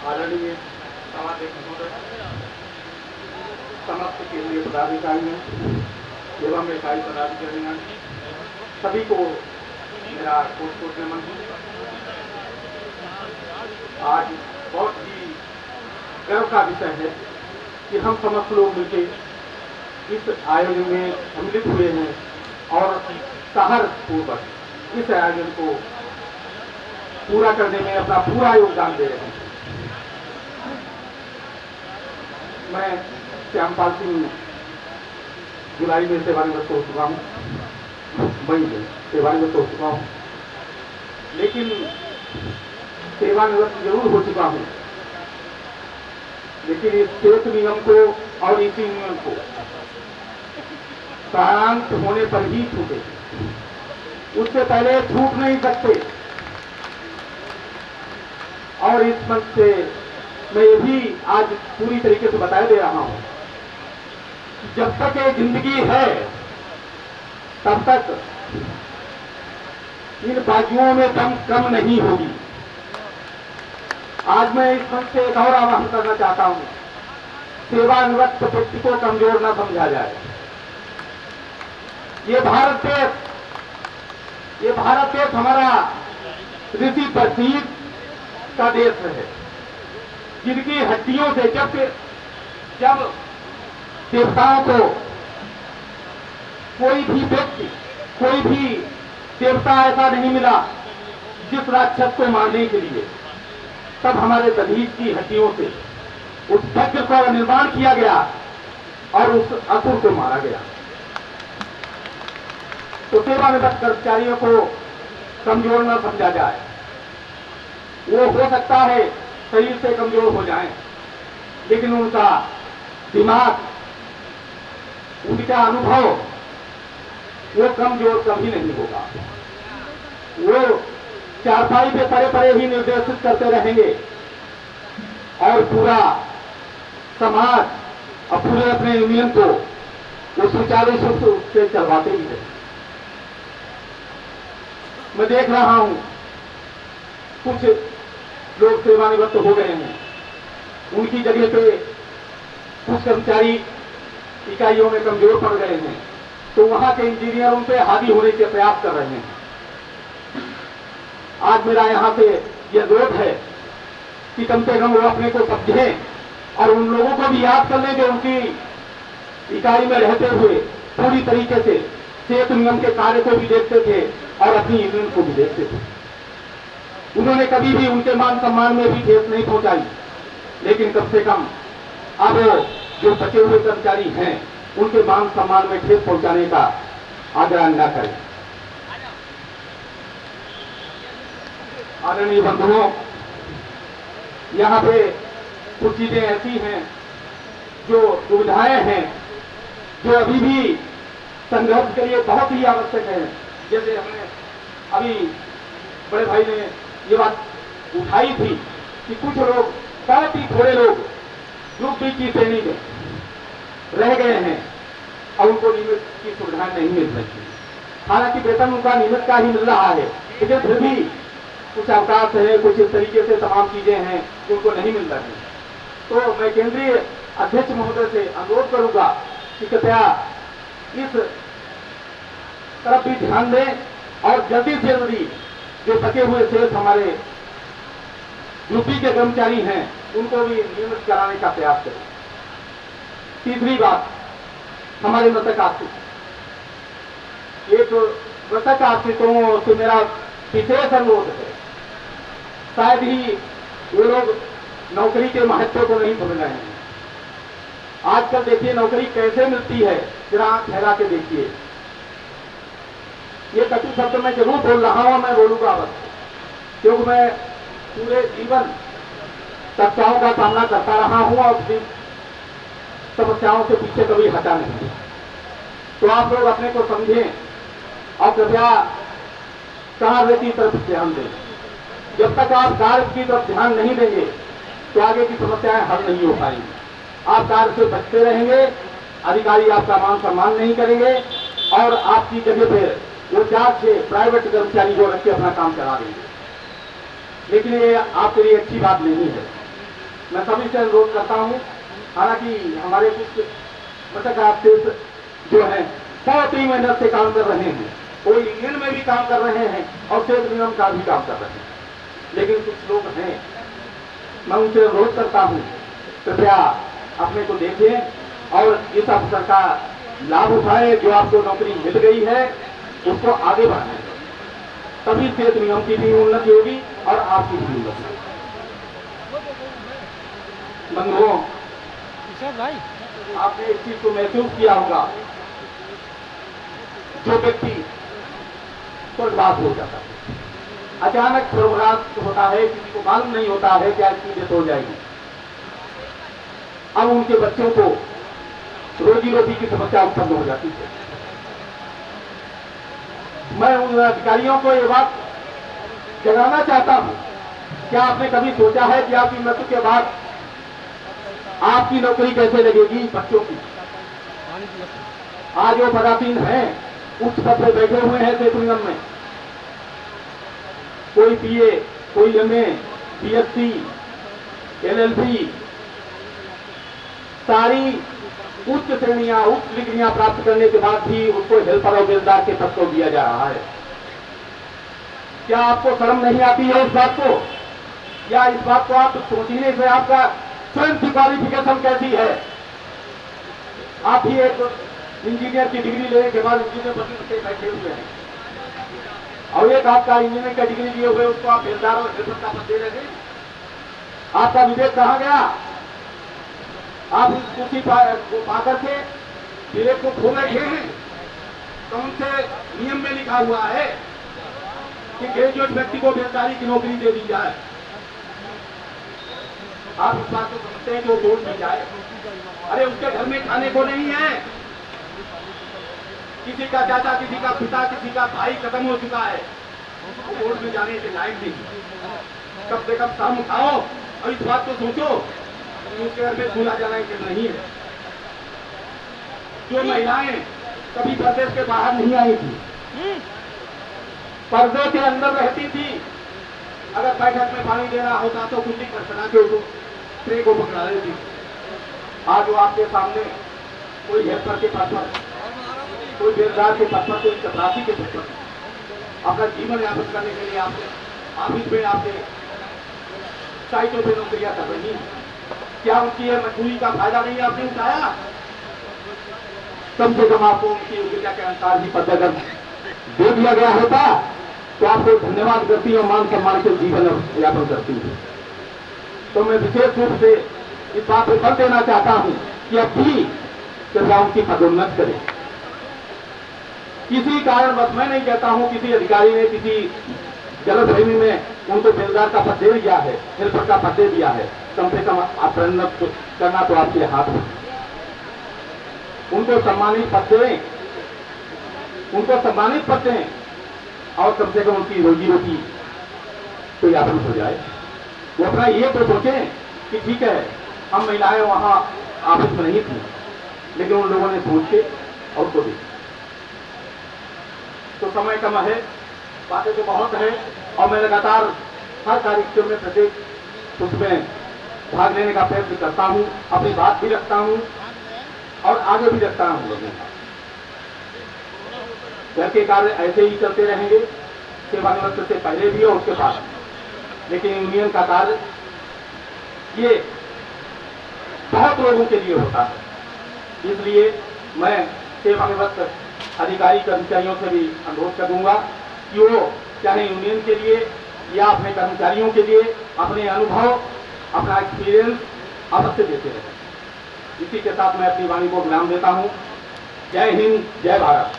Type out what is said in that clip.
आदरणीय समाध्यक्ष महोदय, समस्त केंद्रीय पदाधिकारियों एवं इकाई पदाधिकारियों, सभी को मेरा कोट नमन है। आज बहुत ही गर्व का विषय है कि हम समस्त लोग मिलकर इस आयोजन में सम्मिलित हुए हैं और साहसपूर्वक इस आयोजन को पूरा करने में अपना पूरा योगदान दे रहे हैं। मैं श्यामपाल सिंह जुलाई में सेवानिवृत्त हो चुका हूँ, मई में सेवानिवृत्त हो चुका हूँ, लेकिन सेवानिवृत्त जरूर हो चुका हूँ, लेकिन इस सेतु नियम को और इसी नियम को प्राणांत होने पर ही छूटे, उससे पहले छूट नहीं सकते। और इस मंच से मैं ये भी आज पूरी तरीके से बता दे रहा हूं, जब तक ये जिंदगी है तब तक इन बाजुओं में दम कम नहीं होगी। आज मैं इस मंच से एक और आह्वान करना चाहता हूं, सेवानिवृत्त व्यक्ति को कमजोर न समझा जाए। ये भारत देश हमारा ऋषि बशीर का देश है, जिनकी हड्डियों से जब देवताओं को कोई भी व्यक्ति, कोई भी देवता ऐसा नहीं मिला जिस राक्षस को मारने के लिए, तब हमारे दधीच की हड्डियों से उस यज्ञ का निर्माण किया गया और उस असुर को मारा गया। तो सेवानिवृत्त कर्मचारियों को कमजोर न समझा जाए। वो हो सकता है शरीर से कमजोर हो जाएं, लेकिन उनका दिमाग, उनका अनुभव वो कमजोर कभी नहीं होगा। वो चारपाई पे परे परे ही निर्देशित करते रहेंगे और पूरा समाज और पूरे अपने यूनियन को वो सुचारू रूप से चलवाते ही है। मैं देख रहा हूं कुछ लोग सेवानिवृत्त हो गए हैं, उनकी जगह पे कुछ कर्मचारी इकाइयों में कमजोर पड़ गए हैं, तो वहां के इंजीनियर उन पे हावी होने के प्रयास कर रहे हैं। आज मेरा यहां से यह अनुरोध है कि कम से कम वो अपने को समझें और उन लोगों को भी याद कर लें जो उनकी इकाई में रहते हुए पूरी तरीके से सेतु नियम के कार्य को भी देखते थे और अपनी यूनियन को भी देखते थे। उन्होंने कभी भी उनके मान सम्मान में भी ठेस नहीं पहुंचाई, लेकिन कम से कम अब जो बचे हुए कर्मचारी हैं उनके मान सम्मान में ठेस पहुंचाने का आग्रह न करें। आदरणीय बंधुओं, यहाँ पे कुछ चीजें ऐसी हैं जो दुविधाएं हैं जो अभी भी संघर्ष के लिए बहुत ही आवश्यक है। जैसे हमने अभी बड़े भाई ने ये बात उठाई थी कि कुछ लोग, बहुत ही थोड़े लोग ग्रुप बी की श्रेणी में रह गए हैं और उनको नियमित की सुविधाएं नहीं मिल रही। हालांकि वेतन उनका नियमित का ही मिल रहा है, लेकिन फिर भी कुछ अवकाश है, कुछ इस तरीके से तमाम चीजें हैं उनको नहीं मिल रही। तो मैं केंद्रीय अध्यक्ष महोदय से अनुरोध करूंगा कि कृपया इस तरफ भी ध्यान दें और जल्दी से जल्दी जो बचे हुए शेष हमारे यूपी के कर्मचारी हैं उनको भी नियमित कराने का प्रयास करें। तीसरी बात, हमारे मृतक आश्रित, एक मृतक आश्रितों से मेरा विशेष अनुरोध है, शायद ही वो लोग नौकरी के महत्व को नहीं समझ रहे हैं। आजकल देखिए नौकरी कैसे मिलती है, जरा ठहरा के देखिए। ये कटु शब्द मैं जरूर बोल रहा हूं, मैं बोलूंगा बस, क्योंकि मैं पूरे जीवन समस्याओं का सामना करता रहा हूं और समस्याओं से पीछे कभी हटा नहीं। तो आप लोग अपने को समझें और कृपया कार्य की तरफ ध्यान दें। जब तक आप कार्य की तरफ ध्यान नहीं देंगे तो आगे की समस्याएं हल नहीं हो पाएंगी। आप कार्य से बचते रहेंगे, अधिकारी आपका मान सम्मान नहीं करेंगे और आपकी जगह पर वो 4-6 प्राइवेट कर्मचारी को रख के अपना काम चला देंगे। लेकिन ये आपके लिए अच्छी बात नहीं है। मैं सभी से अनुरोध करता हूं, हालांकि हमारे कुछ पत्रकार जो है बहुत ही मेहनत से काम कर रहे हैं, वो यूनियन में भी काम कर रहे हैं और सेहत निगम का भी काम कर रहे हैं, लेकिन कुछ लोग हैं, मैं उनसे अनुरोध करता हूं, कृपया अपने को देखें और इस अवसर का लाभ उठाए। जो आपको नौकरी मिल गई है उसको आगे बढ़ाएं, तभी सेहत निगम की भी उन्नति होगी और आपकी भी उन्नति होगी। बंधुओं, भाई आपने इस चीज को महसूस किया होगा, जो व्यक्ति स्वर्गवास हो जाता है, अचानक स्वर्गवास होता है, किसी को मालूम नहीं होता है क्या इसकी डेथ हो जाएगी। अब उनके बच्चों को रोजी रोटी की समस्या उत्पन्न हो जाती है। मैं उन अधिकारियों को ये बात जगाना चाहता हूं, क्या आपने कभी सोचा है कि आपकी मृत्यु के बाद आपकी नौकरी कैसे लगेगी बच्चों की? आज वो पदासीन हैं, उच्च पद पर बैठे हुए हैं सेहत निगम में, कोई पीए, कोई एमए, बीएससी, एलएलबी, सारी उच्च श्रेणियां, उच्च डिग्रियां प्राप्त करने के बाद भी उसको हेल्पर और बेलदार के पद को दिया जा रहा है। क्या आपको शर्म नहीं आती है इस बात को? या इस बात को आप सोचने से आपका स्वयं की क्वालिफिकेशन कैसी है? आप ही एक इंजीनियर की डिग्री लेने के बाद इंजीनियर बन के बैठे हुए हैं, और एक आपका इंजीनियर का डिग्री लिए हुए उसको आप बेलदार और हेल्पर का पद दे रहे हैं। आपका विवेक कहां गया? आप इस कुर्सी को पाकर के विवेक को खो बैठे हैं। कौन से नियम में लिखा हुआ है कि ग्रेजुएट व्यक्ति को बेलदारी की नौकरी दे दी जाए? आप इस बात को समझते हैं कि वो बोर्ड में जाए? अरे उसके घर में खाने को नहीं है, किसी का चाचा, किसी का पिता, किसी का भाई खत्म हो चुका है, वो बोर्ड में जाने के लायक नहीं। कब से कब शाम खाओ और इस बात को सोचो कि उसके घर में भूला जाना कि नहीं है। जो महिलाएं कभी पर्दे के बाहर नहीं आई थी, पर्दे के अंदर रहती थी, अगर बैठक में पानी देना होता तो कुंडी खड़खड़ा के उसको ट्रे को पकड़ा लेती। आज वो आपके सामने कोई हेल्पर के पद पर, कोई बेलदार के पद पर, कोई चपरासी के पद पर अपना जीवन यापन करने के लिए आपके ऑफिस में, आपके साइटों पर नौकरियां कर रही हैं। क्या उनकी यह मजबूरी का फायदा नहीं आपने उठाया? कम से कम आपको उनकी योग्यता के अनुसार ही पद अगर दे दिया गया होता तो आपको धन्यवाद करती और मान सम्मान से जीवन यापन करती है। तो मैं विशेष रूप से इस बात पर बल देना चाहता हूं कि अब भी कृपया उनकी पदोन्नत करें। किसी कारणवश, मैं नहीं कहता हूं किसी अधिकारी ने किसी गलतफहमी में उनको बेलदार का पद दे दिया है, हेल्पर का पद दे दिया है, कम से कम प्रोन्नत करना तो आपके हाथ में। उनको सम्मानित पद दें, उनको सम्मानित पद दें और कम से कम उनकी रोजी रोटी तो यापन हो जाए। वो अपना ये तो सोचें कि ठीक है, हम महिलाएं वहां ऑफिस में नहीं थी, लेकिन उन लोगों ने सोच के और को दी। तो समय कम है, बातें तो बहुत है, और मैं लगातार हर कार्यक्रम में प्रत्येक उसमें भाग लेने का प्रयत्न करता हूं, अपनी बात भी रखता हूं और आगे भी रखता हूं लोगों का। घर के कार्य ऐसे ही चलते रहेंगे, सेवानिवृत्त से पहले भी और उसके बाद, लेकिन यूनियन का कार्य ये बहुत लोगों के लिए होता है। इसलिए मैं सेवानिवृत्त अधिकारी कर्मचारियों से भी अनुरोध करूंगा कि वो चाहे यूनियन के लिए या अपने कर्मचारियों के लिए अपने अनुभव, अपना एक्सपीरियंस अवश्य देते रहे। इसी के साथ मैं अपनी वाणी को विराम देता हूं। जय हिंद, जय भारत।